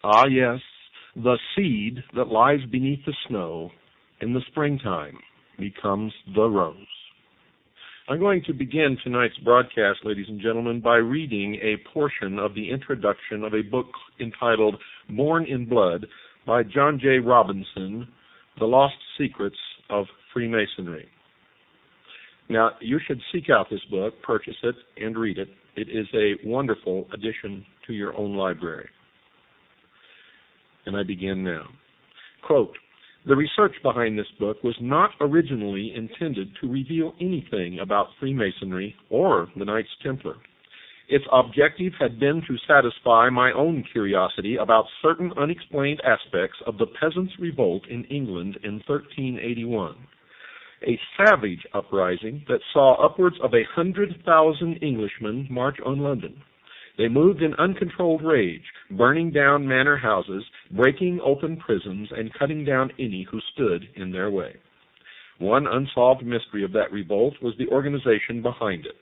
Ah, yes, the seed that lies beneath the snow in the springtime becomes the rose. I'm going to begin tonight's broadcast, ladies and gentlemen, by reading a portion of the introduction of a book entitled Born in Blood by John J. Robinson, The Lost Secrets of Freemasonry. Now, you should seek out this book, purchase it, and read it. It is a wonderful addition to your own library. And I begin now. Quote, "The research behind this book was not originally intended to reveal anything about Freemasonry or the Knights Templar. Its objective had been to satisfy my own curiosity about certain unexplained aspects of the Peasants' Revolt in England in 1381, a savage uprising that saw upwards of 100,000 Englishmen march on London. They moved in uncontrolled rage, burning down manor houses, breaking open prisons, and cutting down any who stood in their way. One unsolved mystery of that revolt was the organization behind it.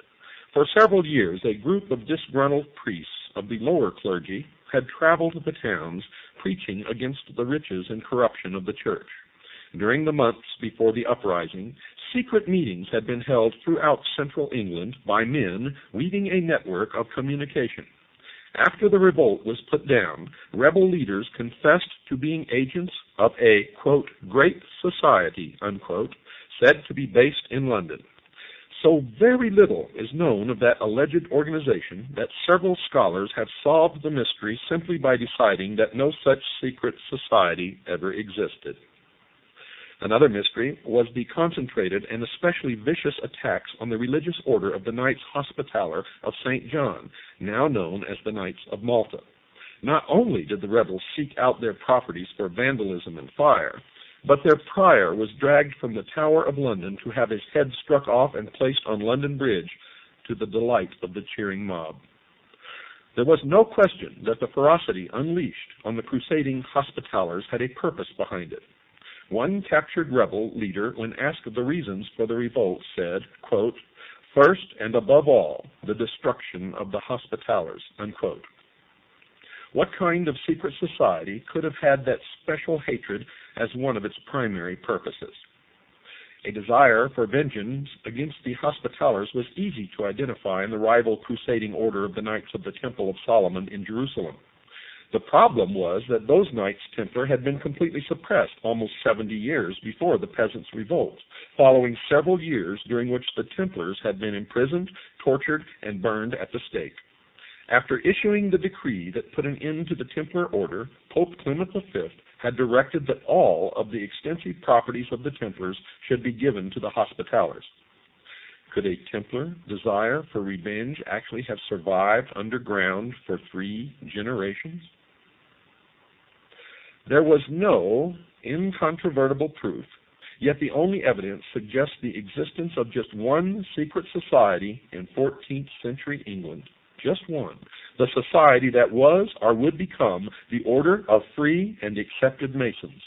For several years, a group of disgruntled priests of the lower clergy had traveled the towns preaching against the riches and corruption of the church. During the months before the uprising, secret meetings had been held throughout central England by men weaving a network of communication. After the revolt was put down, rebel leaders confessed to being agents of a, quote, great society, unquote, said to be based in London. So very little is known of that alleged organization that several scholars have solved the mystery simply by deciding that no such secret society ever existed. Another mystery was the concentrated and especially vicious attacks on the religious order of the Knights Hospitaller of St. John, now known as the Knights of Malta. Not only did the rebels seek out their properties for vandalism and fire, but their prior was dragged from the Tower of London to have his head struck off and placed on London Bridge to the delight of the cheering mob. There was no question that the ferocity unleashed on the crusading Hospitallers had a purpose behind it. One captured rebel leader, when asked the reasons for the revolt, said, quote, first and above all, the destruction of the Hospitallers, unquote. What kind of secret society could have had that special hatred as one of its primary purposes? A desire for vengeance against the Hospitallers was easy to identify in the rival crusading order of the Knights of the Temple of Solomon in Jerusalem. The problem was that those Knights Templar had been completely suppressed almost 70 years before the Peasants' Revolt, following several years during which the Templars had been imprisoned, tortured, and burned at the stake. After issuing the decree that put an end to the Templar order, Pope Clement V had directed that all of the extensive properties of the Templars should be given to the Hospitallers. Could a Templar desire for revenge actually have survived underground for 3 generations? There was no incontrovertible proof, yet the only evidence suggests the existence of just one secret society in 14th century England. Just one. The society that was or would become the Order of Free and Accepted Masons.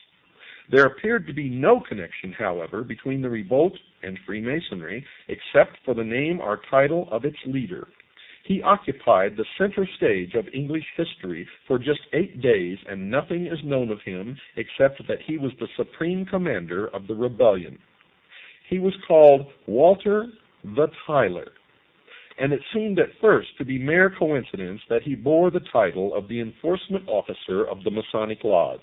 There appeared to be no connection, however, between the revolt and Freemasonry, except for the name or title of its leader. He occupied the center stage of English history for just 8 days, and nothing is known of him except that he was the supreme commander of the rebellion. He was called Walter the Tyler, and it seemed at first to be mere coincidence that he bore the title of the enforcement officer of the Masonic Lodge.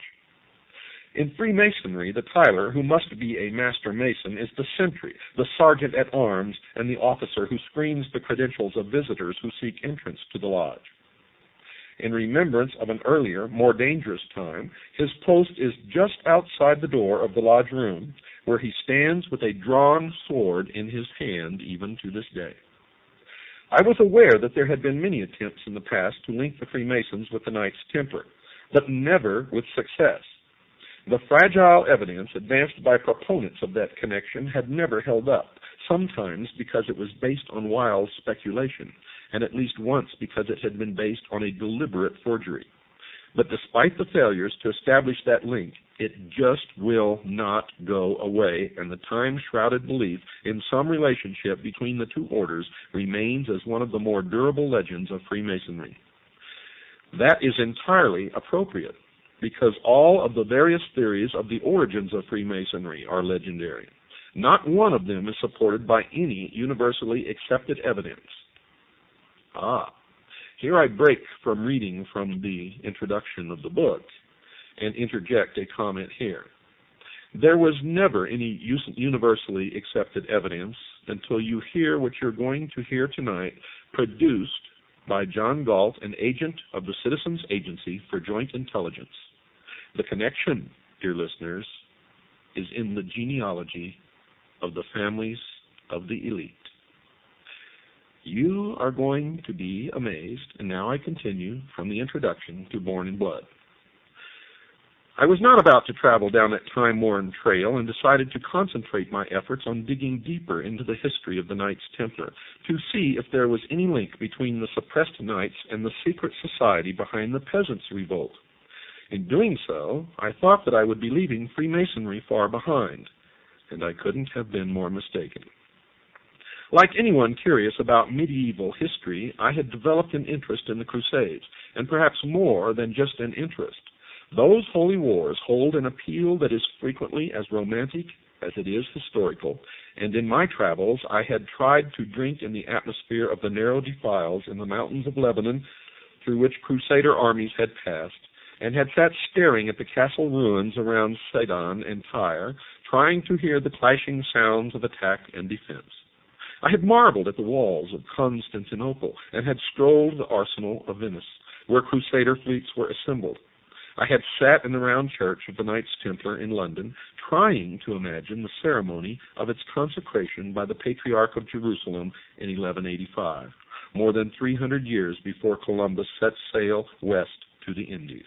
In Freemasonry, the Tyler, who must be a master mason, is the sentry, the sergeant at arms, and the officer who screens the credentials of visitors who seek entrance to the lodge. In remembrance of an earlier, more dangerous time, his post is just outside the door of the lodge room, where he stands with a drawn sword in his hand even to this day. I was aware that there had been many attempts in the past to link the Freemasons with the Knights Templar, but never with success. The fragile evidence advanced by proponents of that connection had never held up, sometimes because it was based on wild speculation, and at least once because it had been based on a deliberate forgery. But despite the failures to establish that link, it just will not go away, and the time-shrouded belief in some relationship between the two orders remains as one of the more durable legends of Freemasonry. That is entirely appropriate, because all of the various theories of the origins of Freemasonry are legendary. Not one of them is supported by any universally accepted evidence. Here I break from reading from the introduction of the book and interject a comment here. There was never any universally accepted evidence until you hear what you're going to hear tonight, produced by John Galt, an agent of the Citizens Agency for Joint Intelligence. The connection, dear listeners, is in the genealogy of the families of the elite. You are going to be amazed, and now I continue from the introduction to Born in Blood. I was not about to travel down that time-worn trail and decided to concentrate my efforts on digging deeper into the history of the Knights Templar to see if there was any link between the suppressed Knights and the secret society behind the Peasants' Revolt. In doing so, I thought that I would be leaving Freemasonry far behind, and I couldn't have been more mistaken. Like anyone curious about medieval history, I had developed an interest in the Crusades, and perhaps more than just an interest. Those holy wars hold an appeal that is frequently as romantic as it is historical, and in my travels I had tried to drink in the atmosphere of the narrow defiles in the mountains of Lebanon through which Crusader armies had passed, and had sat staring at the castle ruins around Sidon and Tyre, trying to hear the clashing sounds of attack and defense. I had marveled at the walls of Constantinople, and had strolled the arsenal of Venice, where Crusader fleets were assembled. I had sat in the round church of the Knights Templar in London, trying to imagine the ceremony of its consecration by the Patriarch of Jerusalem in 1185, more than 300 years before Columbus set sail west to the Indies.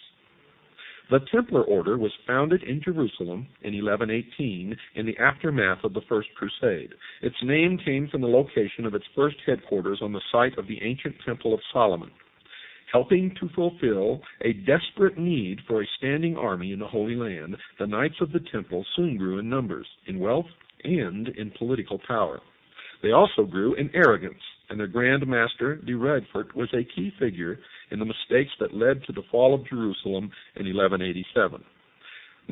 The Templar Order was founded in Jerusalem in 1118 in the aftermath of the First Crusade. Its name came from the location of its first headquarters on the site of the ancient Temple of Solomon. Helping to fulfill a desperate need for a standing army in the Holy Land, the Knights of the Temple soon grew in numbers, in wealth, and in political power. They also grew in arrogance, and their Grand Master, de Redfort, was a key figure in the mistakes that led to the fall of Jerusalem in 1187.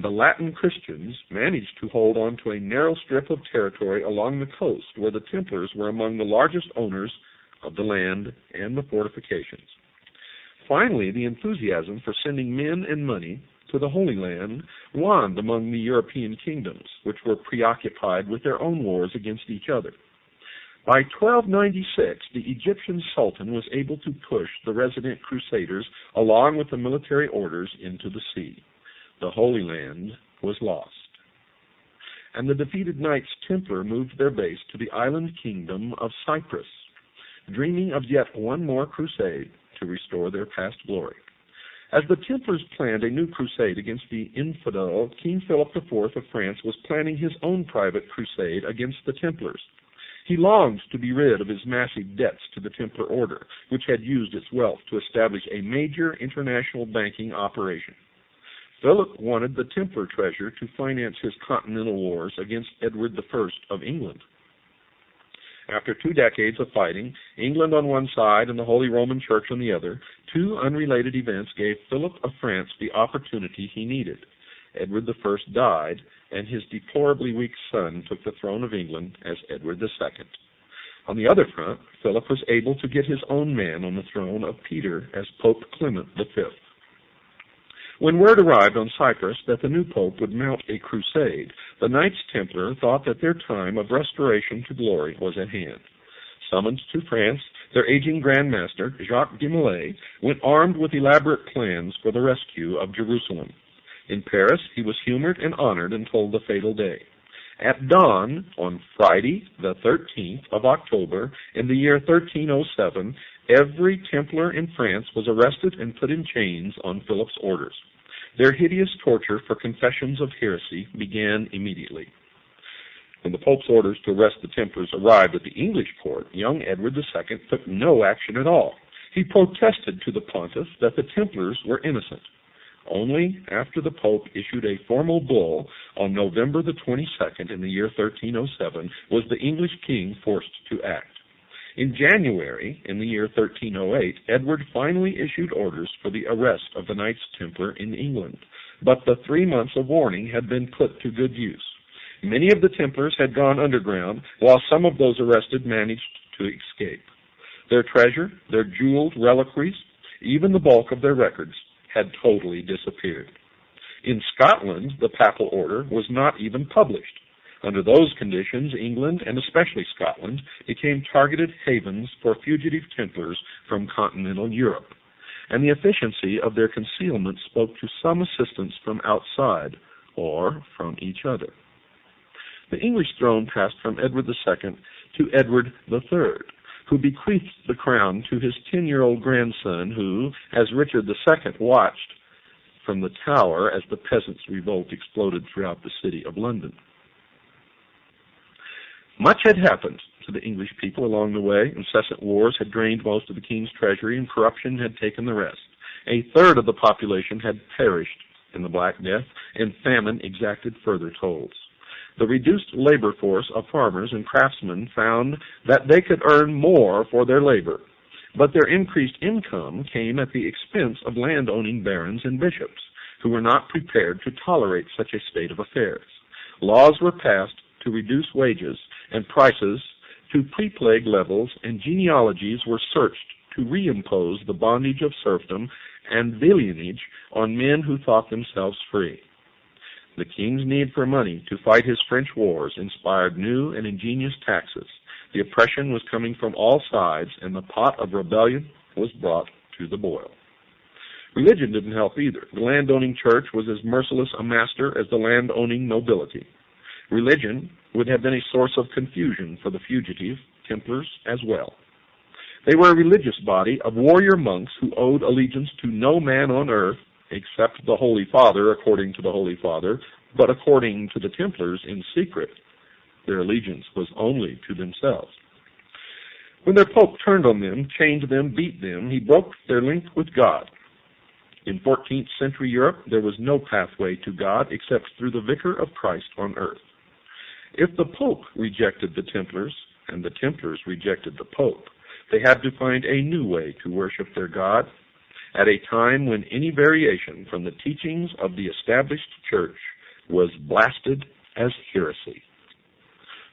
The Latin Christians managed to hold on to a narrow strip of territory along the coast, where the Templars were among the largest owners of the land and the fortifications. Finally, the enthusiasm for sending men and money to the Holy Land waned among the European kingdoms, which were preoccupied with their own wars against each other. By 1296, the Egyptian Sultan was able to push the resident Crusaders along with the military orders into the sea. The Holy Land was lost, and the defeated Knights Templar moved their base to the island kingdom of Cyprus, dreaming of yet one more crusade to restore their past glory. As the Templars planned a new crusade against the infidel, King Philip IV of France was planning his own private crusade against the Templars. He longed to be rid of his massive debts to the Templar Order, which had used its wealth to establish a major international banking operation. Philip wanted the Templar treasure to finance his continental wars against Edward I of England. After 2 decades of fighting, England on one side and the Holy Roman Church on the other, 2 unrelated events gave Philip of France the opportunity he needed. Edward I died, and his deplorably weak son took the throne of England as Edward II. On the other front, Philip was able to get his own man on the throne of Peter as Pope Clement V. When word arrived on Cyprus that the new pope would mount a crusade, the Knights Templar thought that their time of restoration to glory was at hand. Summoned to France, their aging Grand Master, Jacques de Molay, went armed with elaborate plans for the rescue of Jerusalem. In Paris, he was humored and honored until the fatal day. At dawn, on Friday, the 13th of October, in the year 1307, every Templar in France was arrested and put in chains on Philip's orders. Their hideous torture for confessions of heresy began immediately. When the Pope's orders to arrest the Templars arrived at the English court, young Edward II took no action at all. He protested to the pontiff that the Templars were innocent. Only after the Pope issued a formal bull on November the 22nd in the year 1307 was the English king forced to act. In January, in the year 1308, Edward finally issued orders for the arrest of the Knights Templar in England, but the 3 months of warning had been put to good use. Many of the Templars had gone underground, while some of those arrested managed to escape. Their treasure, their jeweled reliquaries, even the bulk of their records had totally disappeared. In Scotland, the papal order was not even published. Under those conditions, England, and especially Scotland, became targeted havens for fugitive Templars from continental Europe, and the efficiency of their concealment spoke to some assistance from outside or from each other. The English throne passed from Edward II to Edward III, who bequeathed the crown to his 10-year-old grandson who, as Richard II watched from the Tower as the peasants' revolt exploded throughout the city of London. Much had happened to the English people along the way. Incessant wars had drained most of the king's treasury, and corruption had taken the rest. A third of the population had perished in the Black Death, and famine exacted further tolls. The reduced labor force of farmers and craftsmen found that they could earn more for their labor, but their increased income came at the expense of land-owning barons and bishops, who were not prepared to tolerate such a state of affairs. Laws were passed to reduce wages and prices to pre-plague levels, and genealogies were searched to reimpose the bondage of serfdom and villeinage on men who thought themselves free. The king's need for money to fight his French wars inspired new and ingenious taxes. The oppression was coming from all sides, and the pot of rebellion was brought to the boil. Religion didn't help either. The landowning church was as merciless a master as the landowning nobility. Religion would have been a source of confusion for the fugitive Templars as well. They were a religious body of warrior monks who owed allegiance to no man on earth except the Holy Father, according to the Holy Father, but according to the Templars in secret, their allegiance was only to themselves. When their Pope turned on them, chained them, beat them, he broke their link with God. In 14th century Europe, there was no pathway to God except through the Vicar of Christ on earth. If the Pope rejected the Templars, and the Templars rejected the Pope, they had to find a new way to worship their God at a time when any variation from the teachings of the established church was blasted as heresy.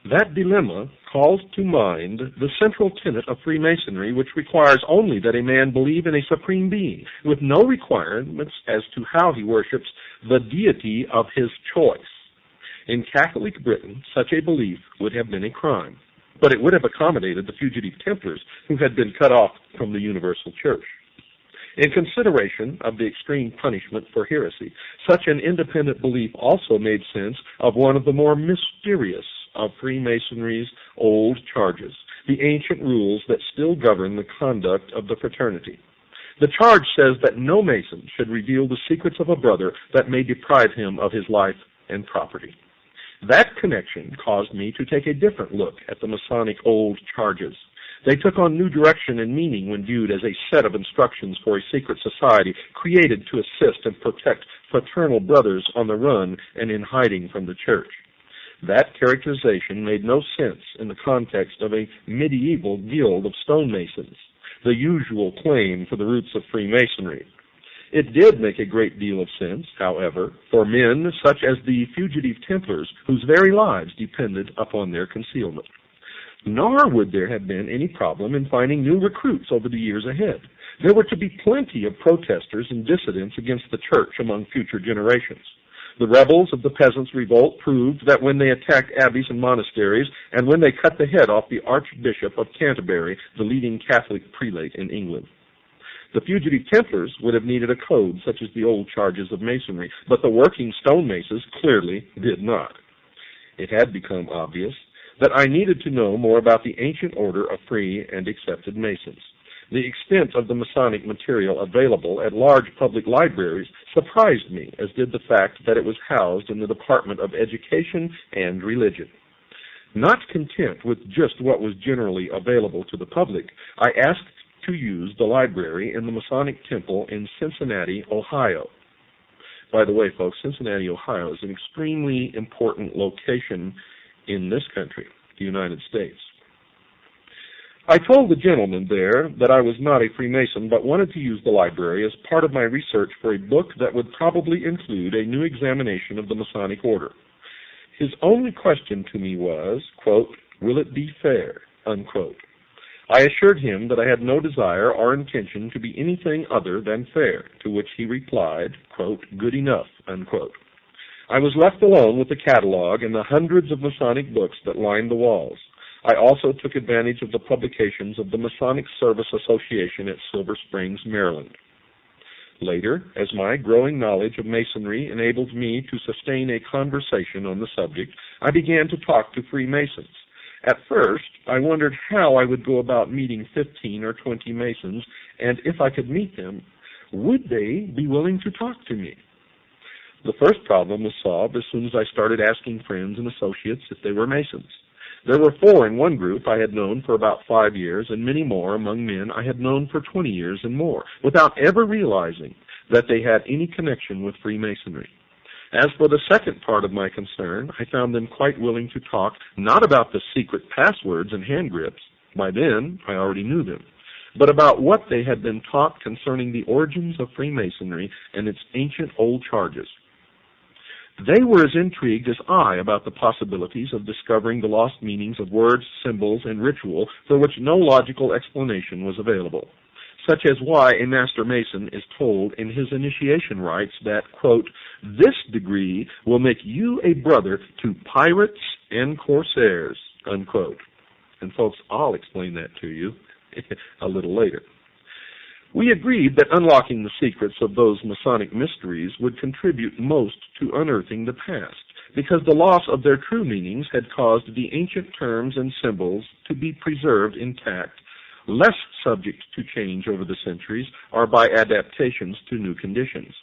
That dilemma calls to mind the central tenet of Freemasonry, which requires only that a man believe in a supreme being, with no requirements as to how he worships the deity of his choice. In Catholic Britain, such a belief would have been a crime, but it would have accommodated the fugitive Templars who had been cut off from the universal church. In consideration of the extreme punishment for heresy, such an independent belief also made sense of one of the more mysterious of Freemasonry's old charges, the ancient rules that still govern the conduct of the fraternity. The charge says that no Mason should reveal the secrets of a brother that may deprive him of his life and property. That connection caused me to take a different look at the Masonic old charges. They took on new direction and meaning when viewed as a set of instructions for a secret society created to assist and protect fraternal brothers on the run and in hiding from the church. That characterization made no sense in the context of a medieval guild of stonemasons, the usual claim for the roots of Freemasonry. It did make a great deal of sense, however, for men such as the fugitive Templars, whose very lives depended upon their concealment. Nor would there have been any problem in finding new recruits over the years ahead. There were to be plenty of protesters and dissidents against the church among future generations. The rebels of the peasants' revolt proved that when they attacked abbeys and monasteries, and when they cut the head off the Archbishop of Canterbury, the leading Catholic prelate in England. The fugitive Templars would have needed a code such as the old charges of Masonry, but the working stonemasons clearly did not. It had become obvious that I needed to know more about the ancient order of free and accepted Masons. The extent of the Masonic material available at large public libraries surprised me, as did the fact that it was housed in the Department of Education and Religion. Not content with just what was generally available to the public, I asked to use the library in the Masonic Temple in Cincinnati, Ohio. By the way, folks, Cincinnati, Ohio is an extremely important location in this country, the United States. I told the gentleman there that I was not a Freemason, but wanted to use the library as part of my research for a book that would probably include a new examination of the Masonic order. His only question to me was, quote, "Will it be fair?" unquote. I assured him that I had no desire or intention to be anything other than fair, to which he replied, quote, "Good enough," unquote. I was left alone with the catalog and the hundreds of Masonic books that lined the walls. I also took advantage of the publications of the Masonic Service Association at Silver Springs, Maryland. Later, as my growing knowledge of Masonry enabled me to sustain a conversation on the subject, I began to talk to Freemasons. At first, I wondered how I would go about meeting 15 or 20 Masons, and if I could meet them, would they be willing to talk to me? The first problem was solved as soon as I started asking friends and associates if they were Masons. There were 4 in one group I had known for about 5 years, and many more among men I had known for 20 years and more, without ever realizing that they had any connection with Freemasonry. As for the second part of my concern, I found them quite willing to talk not about the secret passwords and hand grips, by then I already knew them, but about what they had been taught concerning the origins of Freemasonry and its ancient old charges. They were as intrigued as I about the possibilities of discovering the lost meanings of words, symbols, and ritual for which no logical explanation was available, such as why a Master Mason is told in his initiation rites that, quote, "This degree will make you a brother to pirates and corsairs," unquote. And folks, I'll explain that to you a little later. We agreed that unlocking the secrets of those Masonic mysteries would contribute most to unearthing the past, because the loss of their true meanings had caused the ancient terms and symbols to be preserved intact, less subject to change over the centuries or by adaptations to new conditions.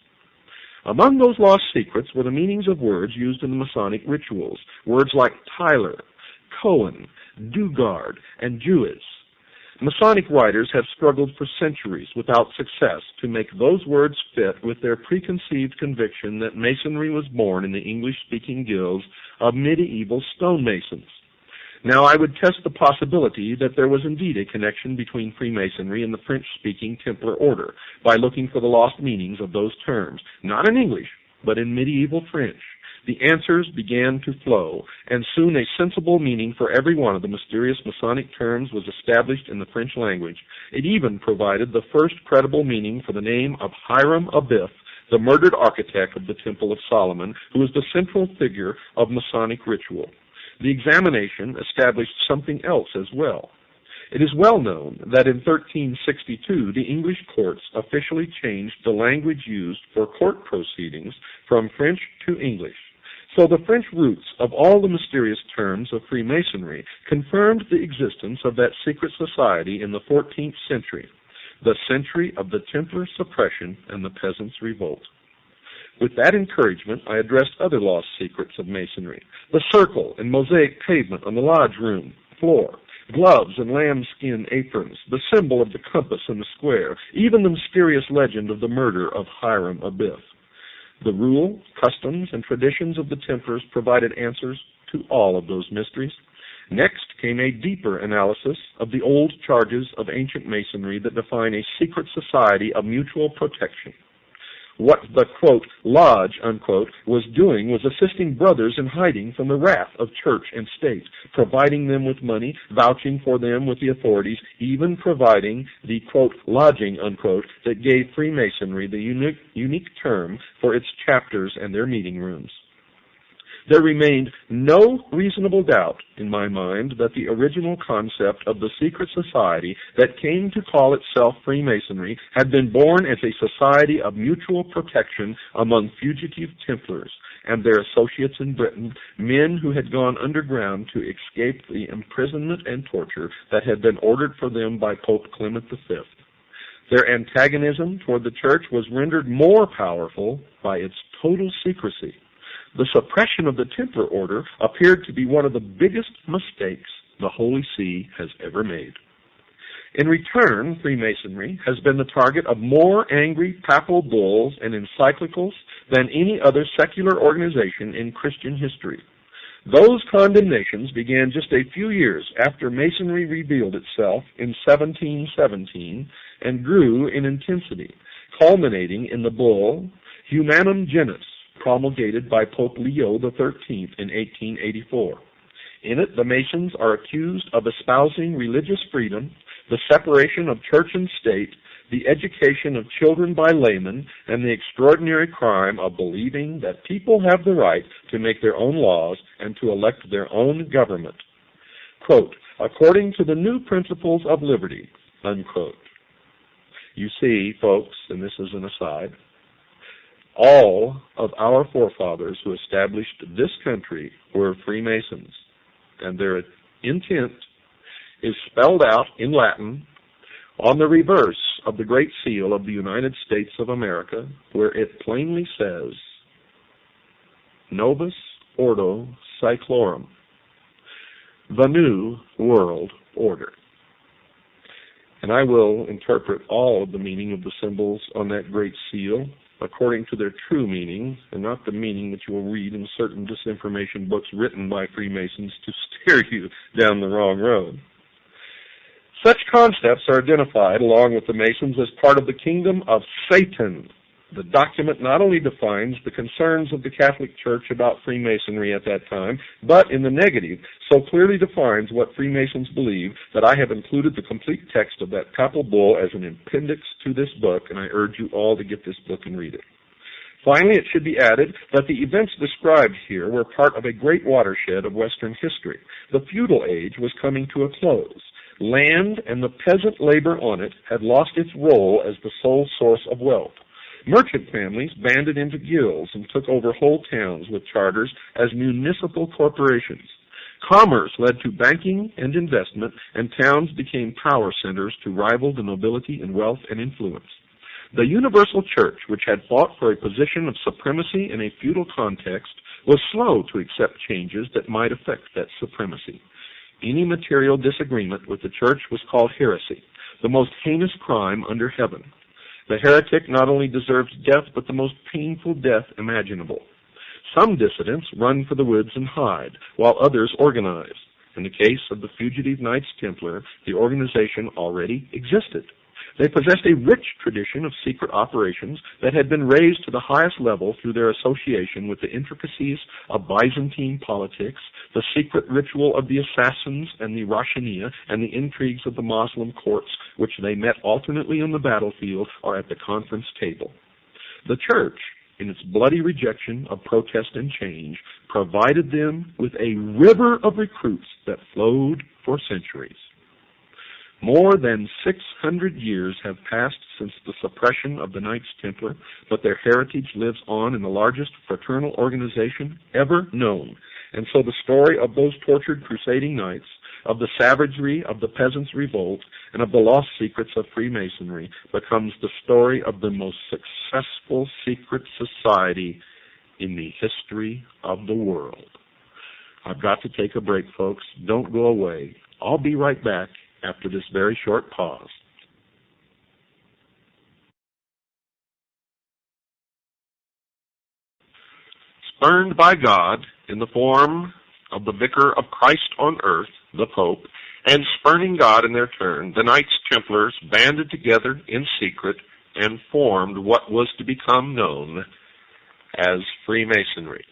Among those lost secrets were the meanings of words used in the Masonic rituals, words like Tyler, Cohen, Dugard, and Jewess. Masonic writers have struggled for centuries without success to make those words fit with their preconceived conviction that Masonry was born in the English-speaking guilds of medieval stonemasons. Now, I would test the possibility that there was indeed a connection between Freemasonry and the French-speaking Templar order by looking for the lost meanings of those terms, not in English, but in medieval French. The answers began to flow, and soon a sensible meaning for every one of the mysterious Masonic terms was established in the French language. It even provided the first credible meaning for the name of Hiram Abiff, the murdered architect of the Temple of Solomon, who was the central figure of Masonic ritual. The examination established something else as well. It is well known that in 1362 the English courts officially changed the language used for court proceedings from French to English. So the French roots of all the mysterious terms of Freemasonry confirmed the existence of that secret society in the 14th century, the century of the Templar suppression and the peasants' revolt. With that encouragement, I addressed other lost secrets of Masonry: the circle and mosaic pavement on the lodge room floor, gloves and lambskin aprons, the symbol of the compass and the square, even the mysterious legend of the murder of Hiram Abiff. The rule, customs, and traditions of the Templars provided answers to all of those mysteries. Next came a deeper analysis of the old charges of ancient Masonry that define a secret society of mutual protection. What the, quote, lodge, unquote, was doing was assisting brothers in hiding from the wrath of church and state, providing them with money, vouching for them with the authorities, even providing the, quote, lodging, unquote, that gave Freemasonry the unique term for its chapters and their meeting rooms. There remained no reasonable doubt in my mind that the original concept of the secret society that came to call itself Freemasonry had been born as a society of mutual protection among fugitive Templars and their associates in Britain, men who had gone underground to escape the imprisonment and torture that had been ordered for them by Pope Clement V. Their antagonism toward the church was rendered more powerful by its total secrecy. The suppression of the Templar order appeared to be one of the biggest mistakes the Holy See has ever made. In return, Freemasonry has been the target of more angry papal bulls and encyclicals than any other secular organization in Christian history. Those condemnations began just a few years after Masonry revealed itself in 1717 and grew in intensity, culminating in the bull Humanum Genus, promulgated by Pope Leo XIII in 1884. In it, the Masons are accused of espousing religious freedom, the separation of church and state, the education of children by laymen, and the extraordinary crime of believing that people have the right to make their own laws and to elect their own government. Quote, according to the new principles of liberty, unquote. You see, folks, and this is an aside, all of our forefathers who established this country were Freemasons, and their intent is spelled out in Latin on the reverse of the Great Seal of the United States of America, where it plainly says, Novus Ordo Seclorum, the New World Order. And I will interpret all of the meaning of the symbols on that Great Seal according to their true meaning, and not the meaning that you will read in certain disinformation books written by Freemasons to steer you down the wrong road. Such concepts are identified along with the Masons as part of the kingdom of Satan. The document not only defines the concerns of the Catholic Church about Freemasonry at that time, but in the negative, so clearly defines what Freemasons believe that I have included the complete text of that papal bull as an appendix to this book, and I urge you all to get this book and read it. Finally, it should be added that the events described here were part of a great watershed of Western history. The feudal age was coming to a close. Land and the peasant labor on it had lost its role as the sole source of wealth. Merchant families banded into guilds and took over whole towns with charters as municipal corporations. Commerce led to banking and investment, and towns became power centers to rival the nobility in wealth and influence. The universal church, which had fought for a position of supremacy in a feudal context, was slow to accept changes that might affect that supremacy. Any material disagreement with the church was called heresy, the most heinous crime under heaven. The heretic not only deserves death, but the most painful death imaginable. Some dissidents run for the woods and hide, while others organize. In the case of the fugitive Knights Templar, the organization already existed. They possessed a rich tradition of secret operations that had been raised to the highest level through their association with the intricacies of Byzantine politics, the secret ritual of the assassins and the Rashaniya, and the intrigues of the Moslem courts, which they met alternately on the battlefield or at the conference table. The church, in its bloody rejection of protest and change, provided them with a river of recruits that flowed for centuries. More than 600 years have passed since the suppression of the Knights Templar, but their heritage lives on in the largest fraternal organization ever known. And so the story of those tortured crusading knights, of the savagery of the peasants' revolt, and of the lost secrets of Freemasonry becomes the story of the most successful secret society in the history of the world. I've got to take a break, folks. Don't go away. I'll be right back after this very short pause. Spurned by God in the form of the Vicar of Christ on earth, the Pope, and spurning God in their turn, the Knights Templars banded together in secret and formed what was to become known as Freemasonry.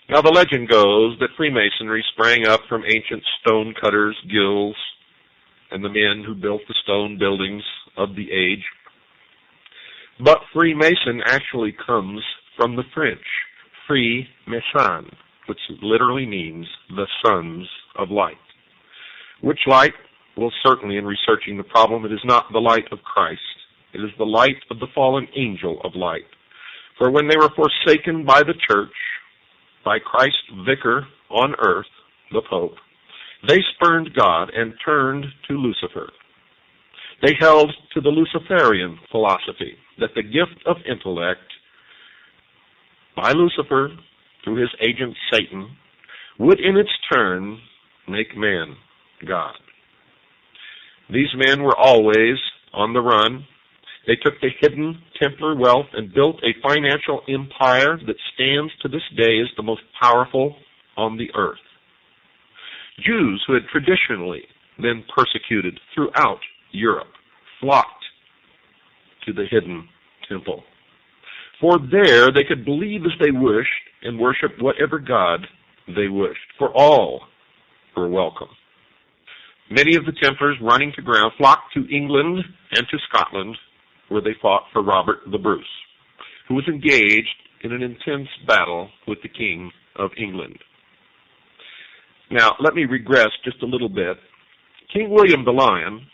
Now the legend goes that Freemasonry sprang up from ancient stonecutters' guilds and the men who built the stone buildings of the age. But Freemason actually comes from the French, Freemason, which literally means the sons of light. Which light? Well, certainly in researching the problem, it is not the light of Christ. It is the light of the fallen angel of light. For when they were forsaken by the church, by Christ's vicar on earth, the Pope, they spurned God and turned to Lucifer. They held to the Luciferian philosophy that the gift of intellect by Lucifer through his agent Satan would in its turn make man God. These men were always on the run. They took the hidden Templar wealth and built a financial empire that stands to this day as the most powerful on the earth. Jews who had traditionally been persecuted throughout Europe flocked to the hidden temple. For there they could believe as they wished and worship whatever god they wished, for all were welcome. Many of the Templars running to ground flocked to England and to Scotland, where they fought for Robert the Bruce, who was engaged in an intense battle with the King of England. Now, let me regress just a little bit. King William the Lion,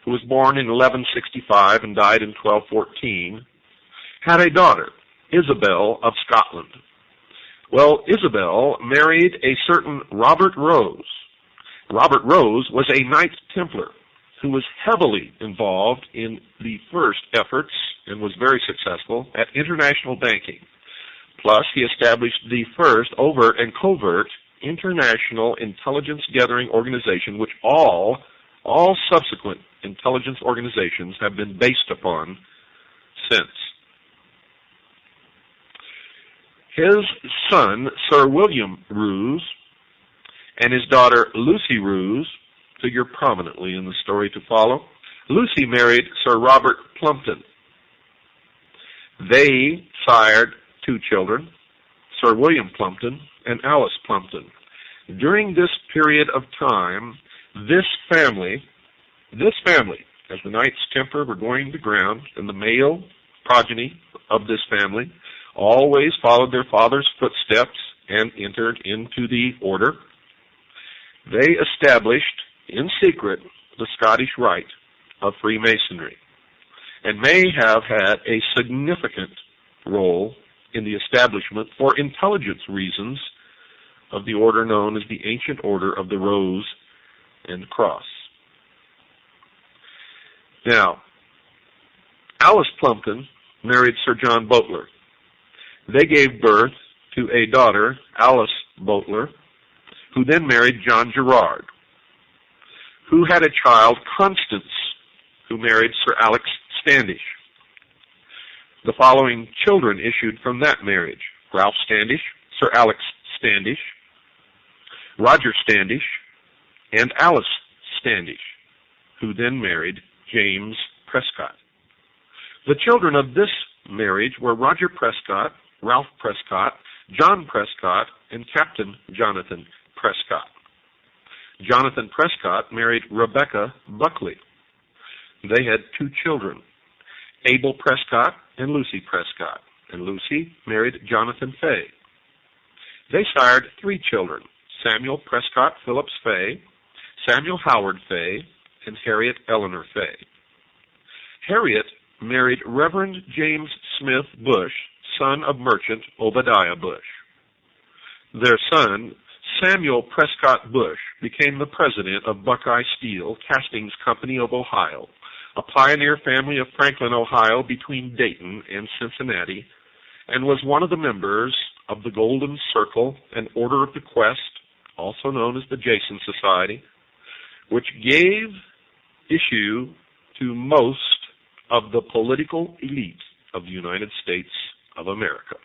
who was born in 1165 and died in 1214, had a daughter, Isabel of Scotland. Well, Isabel married a certain Robert Rose. Robert Rose was a Knights Templar who was heavily involved in the first efforts and was very successful at international banking. Plus, he established the first overt and covert international intelligence gathering organization, which all subsequent intelligence organizations have been based upon since. His son, Sir William Roos, and his daughter, Lucy Roos, figure prominently in the story to follow. Lucy married Sir Robert Plumpton. They sired 2 children, Sir William Plumpton and Alice Plumpton. During this period of time, this family, as the Knights Templar were going to ground, and the male progeny of this family always followed their father's footsteps and entered into the order. They established, in secret, the Scottish Rite of Freemasonry, and may have had a significant role in the establishment, for intelligence reasons, of the order known as the Ancient Order of the Rose and Cross. Now, Alice Plumpton married Sir John Boteler. They gave birth to a daughter, Alice Boteler, who then married John Gerard, who had a child, Constance, who married Sir Alex Standish. The following children issued from that marriage: Ralph Standish, Sir Alex Standish, Roger Standish, and Alice Standish, who then married James Prescott. The children of this marriage were Roger Prescott, Ralph Prescott, John Prescott, and Captain Jonathan Prescott. Jonathan Prescott married Rebecca Buckley. They had 2 children, Abel Prescott and Lucy Prescott, and Lucy married Jonathan Fay. They sired 3 children, Samuel Prescott Phillips Fay, Samuel Howard Fay, and Harriet Eleanor Fay. Harriet married Reverend James Smith Bush, son of merchant Obadiah Bush. Their son, Samuel Prescott Bush, became the president of Buckeye Steel Castings Company of Ohio, a pioneer family of Franklin, Ohio, between Dayton and Cincinnati, and was one of the members of the Golden Circle and Order of the Quest, also known as the Jason Society, which gave issue to most of the political elite of the United States of America,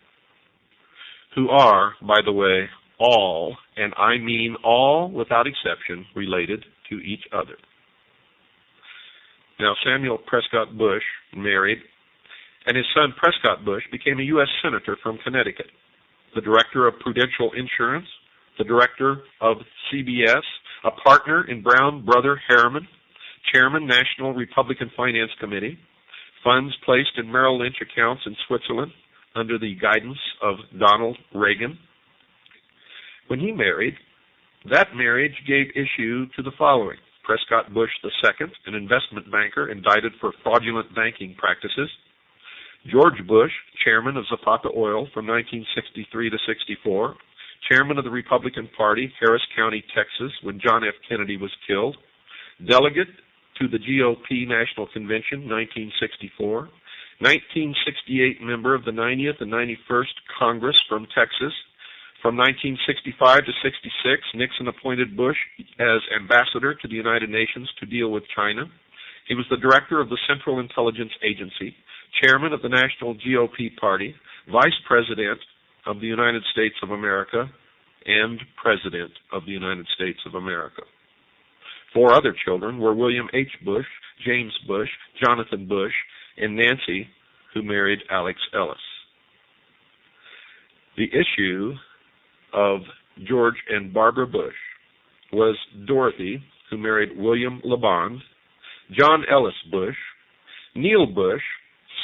who are, by the way, all, and I mean all without exception, related to each other. Now, Samuel Prescott Bush married, and his son Prescott Bush became a U.S. Senator from Connecticut, the director of Prudential Insurance, the director of CBS, a partner in Brown Brother Harriman, chairman National Republican Finance Committee, funds placed in Merrill Lynch accounts in Switzerland under the guidance of Donald Reagan. When he married, that marriage gave issue to the following: Prescott Bush II, an investment banker indicted for fraudulent banking practices; George Bush, chairman of Zapata Oil from 1963 to 64, chairman of the Republican Party, Harris County, Texas, when John F. Kennedy was killed; delegate to the GOP National Convention, 1964, 1968 member of the 90th and 91st Congress from Texas. From 1965 to 66, Nixon appointed Bush as ambassador to the United Nations to deal with China. He was the director of the Central Intelligence Agency, chairman of the National GOP Party, vice president of the United States of America, and President of the United States of America. 4 other children were William H. Bush, James Bush, Jonathan Bush, and Nancy, who married Alex Ellis. The issue of George and Barbara Bush was Dorothy, who married William LeBond, John Ellis Bush, Neil Bush,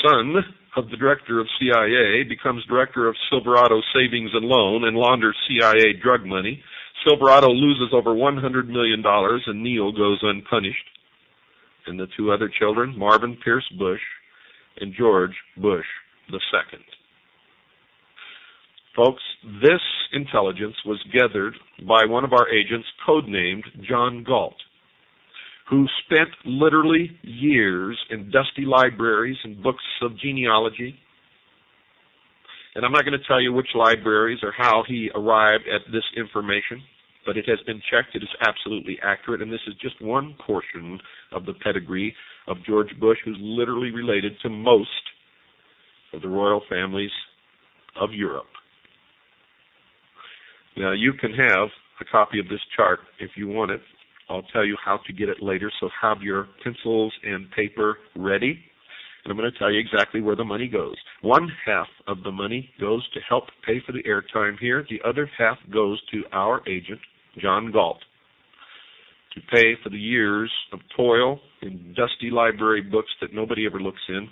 son of the director of CIA, becomes director of Silverado Savings and Loan and launders CIA drug money. Silverado loses over $100 million and Neil goes unpunished. And the 2 other children, Marvin Pierce Bush and George Bush II. Folks, this intelligence was gathered by one of our agents codenamed John Galt, who spent literally years in dusty libraries and books of genealogy. And I'm not going to tell you which libraries or how he arrived at this information, but it has been checked. It is absolutely accurate, and this is just one portion of the pedigree of George Bush, who's literally related to most of the royal families of Europe. Now, you can have a copy of this chart if you want it. I'll tell you how to get it later, so have your pencils and paper ready. And I'm going to tell you exactly where the money goes. 1/2 of the money goes to help pay for the airtime here. The other half goes to our agent, John Galt, to pay for the years of toil in dusty library books that nobody ever looks in,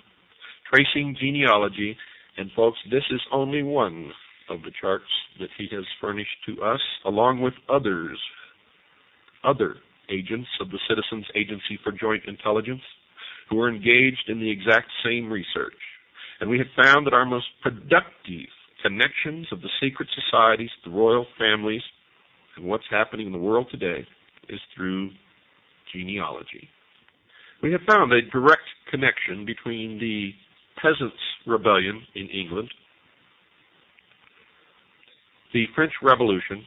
tracing genealogy. And folks, this is only one of the charts that he has furnished to us, along with other agents of the Citizens Agency for Joint Intelligence who are engaged in the exact same research. And we have found that our most productive connections of the secret societies, the royal families, and what's happening in the world today is through genealogy. We have found a direct connection between the Peasants' Rebellion in England, the French Revolution,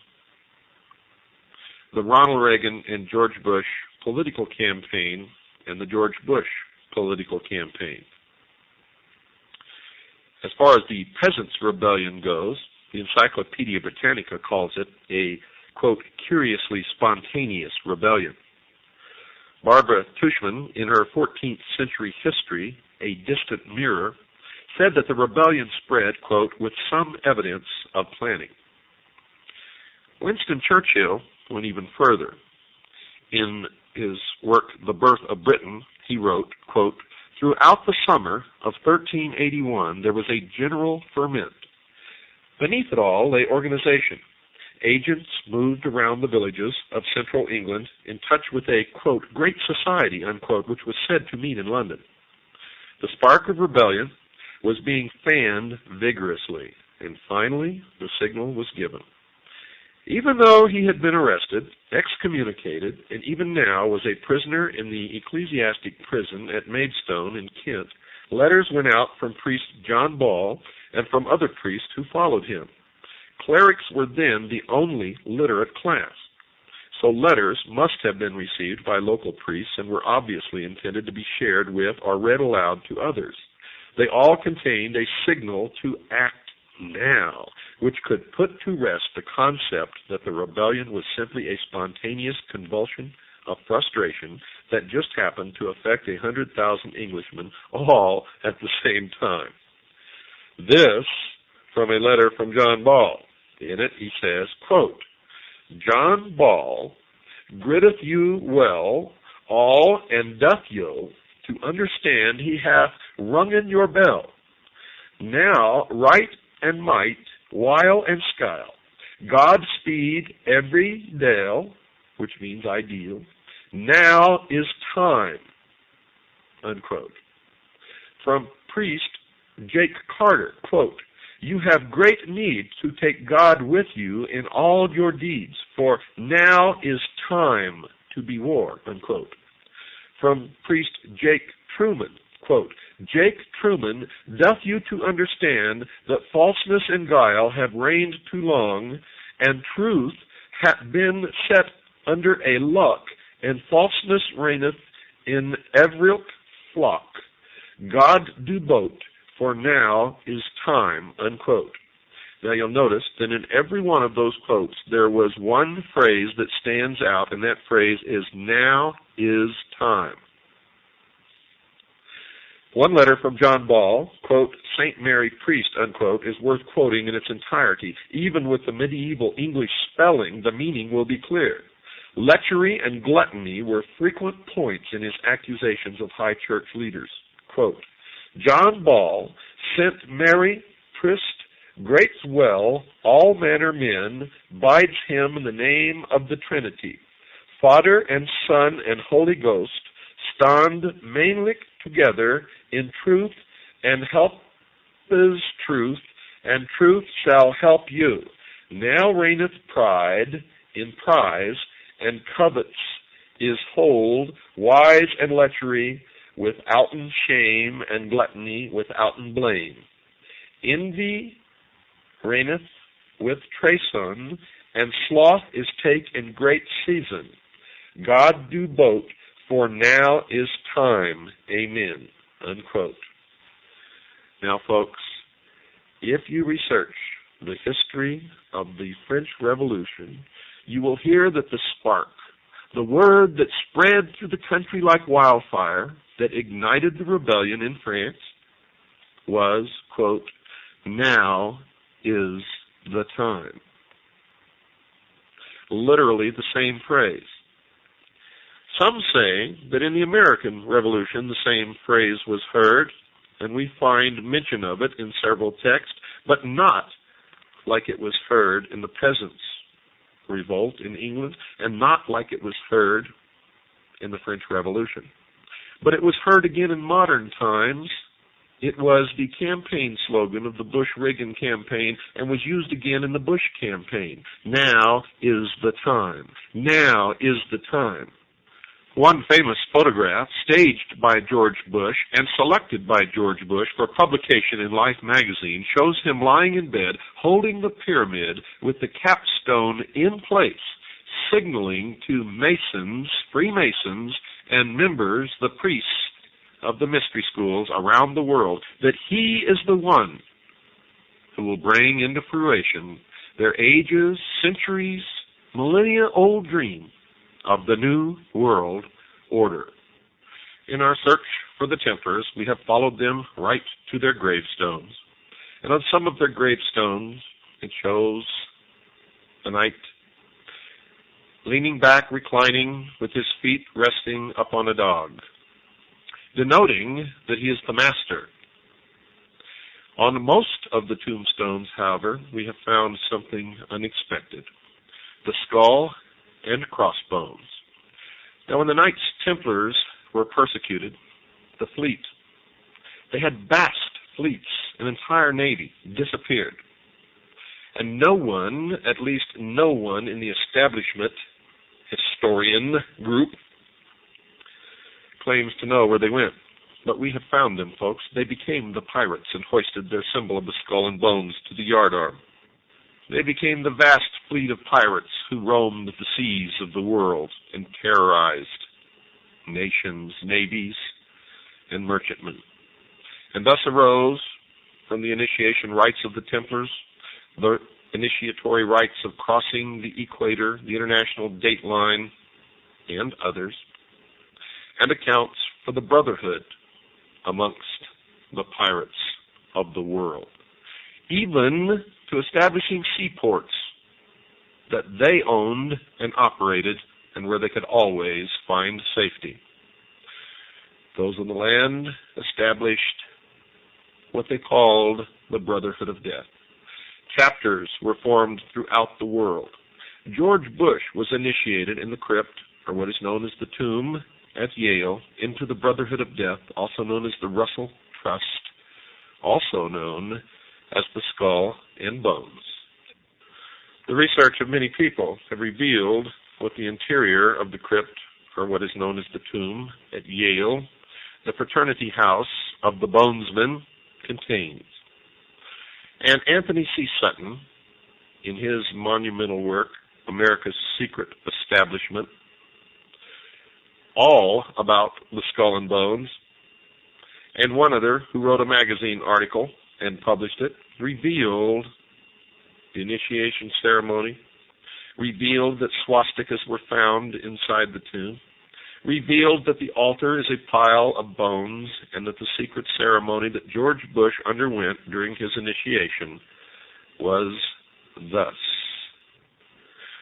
the Ronald Reagan and George Bush political campaign, and the George Bush political campaign. As far as the Peasants' Rebellion goes, the Encyclopedia Britannica calls it a, quote, curiously spontaneous rebellion. Barbara Tushman, in her 14th century history, A Distant Mirror, said that the rebellion spread, quote, with some evidence of planning. Winston Churchill went even further. In his work, The Birth of Britain, he wrote, quote, throughout the summer of 1381, there was a general ferment. Beneath it all lay organization. Agents moved around the villages of central England in touch with a, quote, great society, unquote, which was said to meet in London. The spark of rebellion was being fanned vigorously, and finally the signal was given. Even though he had been arrested, excommunicated, and even now was a prisoner in the ecclesiastic prison at Maidstone in Kent, letters went out from priest John Ball and from other priests who followed him. Clerics were then the only literate class, so letters must have been received by local priests and were obviously intended to be shared with or read aloud to others. They all contained a signal to act now, which could put to rest the concept that the rebellion was simply a spontaneous convulsion of frustration that just happened to affect 100,000 Englishmen all at the same time. This from a letter from John Ball. In it he says, quote, John Ball gritteth you well all and doth you to understand he hath rungen your bell. Now right and might, while and skyle, God speed every dale, which means ideal, now is time, unquote. From priest Jake Carter, quote, you have great need to take God with you in all your deeds, for now is time to be war, unquote. From priest Jake Truman, quote, Jake Truman doth you to understand that falseness and guile have reigned too long, and truth hath been set under a lock, and falseness reigneth in every flock. God do both, for now is time, unquote. Now you'll notice that in every one of those quotes there was one phrase that stands out, and that phrase is, "Now is time." One letter from John Ball, quote, "St. Mary Priest," unquote, is worth quoting in its entirety. Even with the medieval English spelling, the meaning will be clear. Lechery and gluttony were frequent points in his accusations of high church leaders. Quote, "John Ball sent Mary Priest grates well all manner men, bides him in the name of the Trinity. Father and Son and Holy Ghost stand mainly together in truth, and help is truth, and truth shall help you. Now reigneth pride in prize, and covets is hold, wise and lechery, withouten shame, and gluttony withouten blame. Envy reigneth with treason, and sloth is take in great season. God do both, for now is time. Amen." Unquote. Now, folks, if you research the history of the French Revolution, you will hear that the spark, the word that spread through the country like wildfire, that ignited the rebellion in France, was, quote, "Now is the time." Literally the same phrase. Some say that in the American Revolution the same phrase was heard, and we find mention of it in several texts, but not like it was heard in the Peasants' Revolt in England, and not like it was heard in the French Revolution. But it was heard again in modern times. It was the campaign slogan of the Bush-Reagan campaign and was used again in the Bush campaign. Now is the time. Now is the time. One famous photograph, staged by George Bush and selected by George Bush for publication in Life magazine, shows him lying in bed, holding the pyramid with the capstone in place, signaling to Masons, Freemasons, and members, the priests of the mystery schools around the world, that he is the one who will bring into fruition their ages, centuries, millennia-old dream of the New World Order. In our search for the Templars, we have followed them right to their gravestones. And on some of their gravestones, it shows a knight leaning back, reclining, with his feet resting upon a dog, denoting that he is the master. On most of the tombstones, however, we have found something unexpected: the skull and crossbones. Now, when the Knights Templars were persecuted, the fleet, they had vast fleets, an entire navy, disappeared. And no one, at least no one in the establishment historian group, claims to know where they went. But we have found them, folks. They became the pirates and hoisted their symbol of the skull and bones to the yardarm. They became the vast fleet of pirates who roamed the seas of the world and terrorized nations, navies, and merchantmen. And thus arose, from the initiation rites of the Templars, the initiatory rites of crossing the equator, the international date line, and others, and accounts for the brotherhood amongst the pirates of the world, even to establishing seaports that they owned and operated and where they could always find safety. Those on the land established what they called the Brotherhood of Death. Chapters were formed throughout the world. George Bush was initiated in the crypt, or what is known as the tomb, at Yale, into the Brotherhood of Death, also known as the Russell Trust, also known as the Skull and Bones. The research of many people have revealed what the interior of the crypt, or what is known as the tomb at Yale, the fraternity house of the Bonesmen, contains. And Anthony C. Sutton, in his monumental work, America's Secret Establishment, all about the Skull and Bones, and one other who wrote a magazine article and published it, revealed the initiation ceremony, revealed that swastikas were found inside the tomb, revealed that the altar is a pile of bones, and that the secret ceremony that George Bush underwent during his initiation was thus.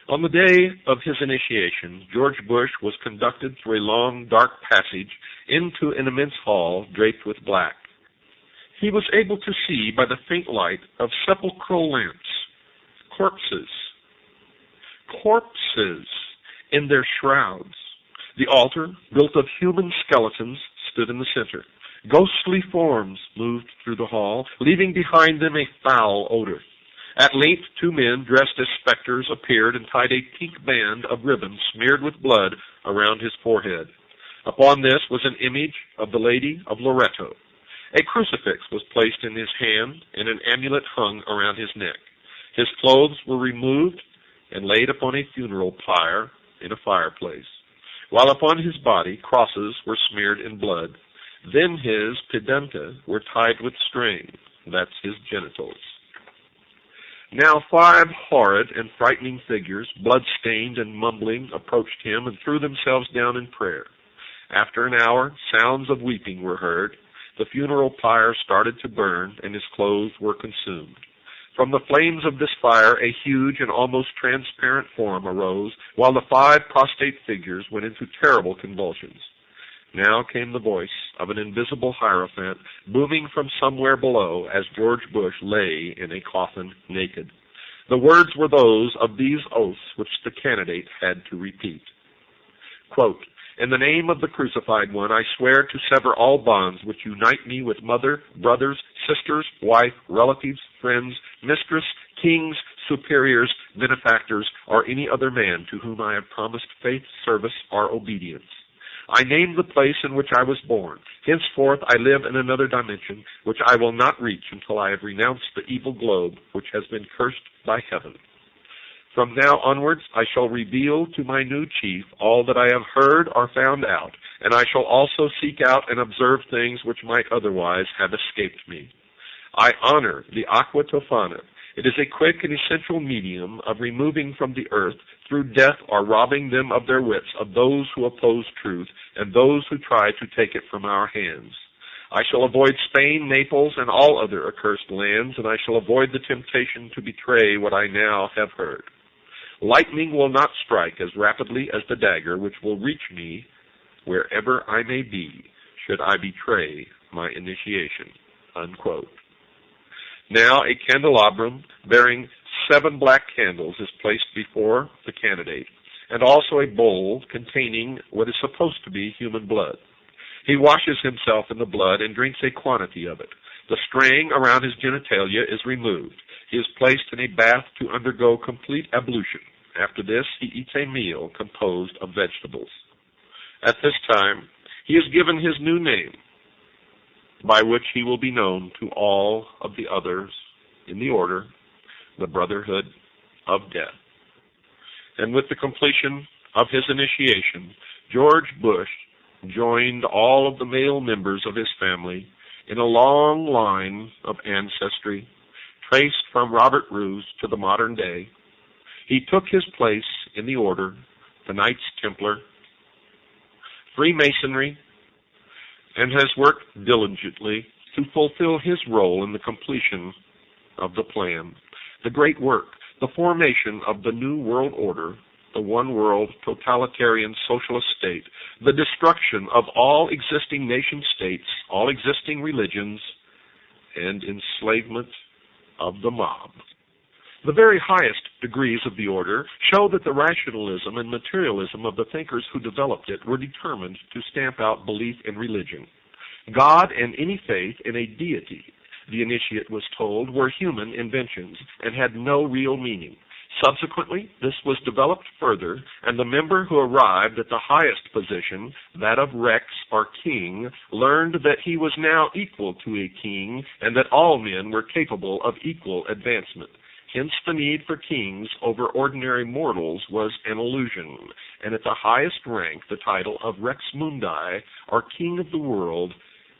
On the day of his initiation, George Bush was conducted through a long, dark passage into an immense hall draped with black. He was able to see by the faint light of sepulchral lamps corpses in their shrouds. The altar, built of human skeletons, stood in the center. Ghostly forms moved through the hall, leaving behind them a foul odor. At length, two men dressed as specters appeared and tied a pink band of ribbon smeared with blood around his forehead. Upon this was an image of the Lady of Loretto. A crucifix was placed in his hand, and an amulet hung around his neck. His clothes were removed and laid upon a funeral pyre in a fireplace, while upon his body crosses were smeared in blood. Then his pedunta were tied with string. That's his genitals. Now 5 horrid and frightening figures, blood-stained and mumbling, approached him and threw themselves down in prayer. After an hour, sounds of weeping were heard. The funeral pyre started to burn, and his clothes were consumed. From the flames of this fire, a huge and almost transparent form arose, while the 5 prostrate figures went into terrible convulsions. Now came the voice of an invisible hierophant, booming from somewhere below as George Bush lay in a coffin naked. The words were those of these oaths which the candidate had to repeat. Quote, "In the name of the crucified one, I swear to sever all bonds which unite me with mother, brothers, sisters, wife, relatives, friends, mistress, kings, superiors, benefactors, or any other man to whom I have promised faith, service, or obedience. I name the place in which I was born. Henceforth I live in another dimension, which I will not reach until I have renounced the evil globe which has been cursed by heaven. From now onwards I shall reveal to my new chief all that I have heard or found out, and I shall also seek out and observe things which might otherwise have escaped me. I honor the aqua tofana. It is a quick and essential medium of removing from the earth, through death or robbing them of their wits, of those who oppose truth and those who try to take it from our hands. I shall avoid Spain, Naples, and all other accursed lands, and I shall avoid the temptation to betray what I now have heard. Lightning will not strike as rapidly as the dagger, which will reach me wherever I may be, should I betray my initiation." Unquote. Now a candelabrum bearing 7 black candles is placed before the candidate, and also a bowl containing what is supposed to be human blood. He washes himself in the blood and drinks a quantity of it. The string around his genitalia is removed. He is placed in a bath to undergo complete ablution. After this, he eats a meal composed of vegetables. At this time, he is given his new name, by which he will be known to all of the others in the order, the Brotherhood of Death. And with the completion of his initiation, George Bush joined all of the male members of his family in a long line of ancestry, traced from Robert Roos to the modern day. He took his place in the order, the Knights Templar, Freemasonry, and has worked diligently to fulfill his role in the completion of the plan, the great work, the formation of the New World Order, the one world totalitarian socialist state, the destruction of all existing nation states, all existing religions, and enslavement of the mob. The very highest degrees of the order show that the rationalism and materialism of the thinkers who developed it were determined to stamp out belief in religion. God and any faith in a deity, the initiate was told, were human inventions and had no real meaning. Subsequently, this was developed further, and the member who arrived at the highest position, that of Rex or king, learned that he was now equal to a king and that all men were capable of equal advancement. Hence the need for kings over ordinary mortals was an illusion, and at the highest rank the title of Rex Mundi, or King of the World,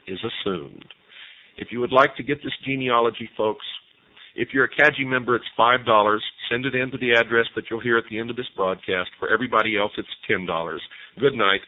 is assumed. If you would like to get this genealogy, folks, If you're a CAGI member, it's $5. Send it in to the address that you'll hear at the end of this broadcast. For everybody else, it's $10. Good night.